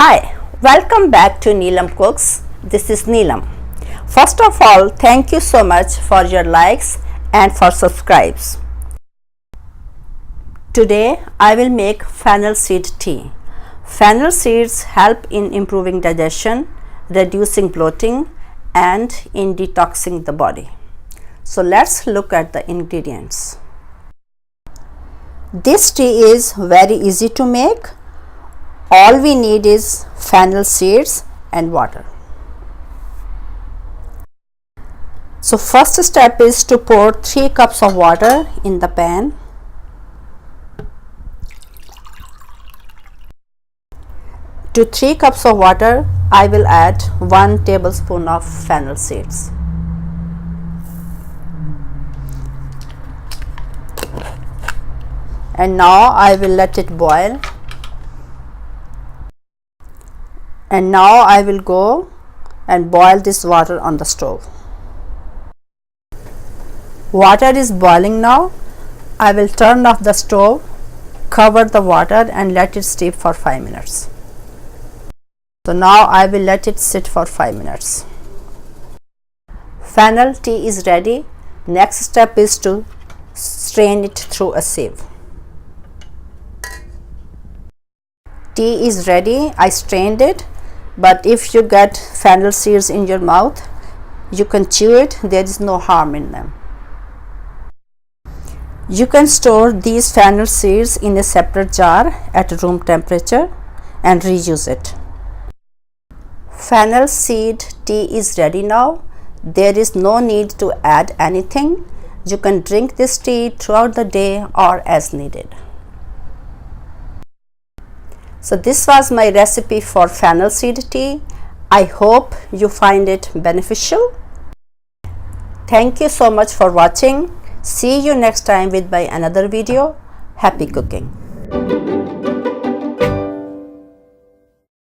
Hi, welcome back to Neelam Cooks. This is Neelam. First of all, thank you so much for your likes and for subscribes. Today I will make fennel seed tea. Fennel seeds help in improving digestion, reducing bloating, and in detoxing the body. So let's look at the ingredients. This tea is very easy to make. All we need is fennel seeds and water. So first step is to pour 3 cups of water in the pan. To 3 cups of water, I will add 1 tablespoon of fennel seeds. And now I will let it boil. And now I will go and boil this water on the stove. Water is boiling now. I will turn off the stove, cover the water and let it steep for 5 minutes. So now I will let it sit for 5 minutes. Fennel tea is ready. Next step is to strain it through a sieve. Tea is ready. I strained it, but if you get fennel seeds in your mouth, you can chew it. There is no harm in them. You can store these fennel seeds in a separate jar at room temperature and reuse it. Fennel seed tea is ready now. There is no need to add anything. You can drink this tea throughout the day or as needed. So this was my recipe for fennel seed tea. I hope you find it beneficial. Thank you so much for watching. See you next time with another video. Happy cooking.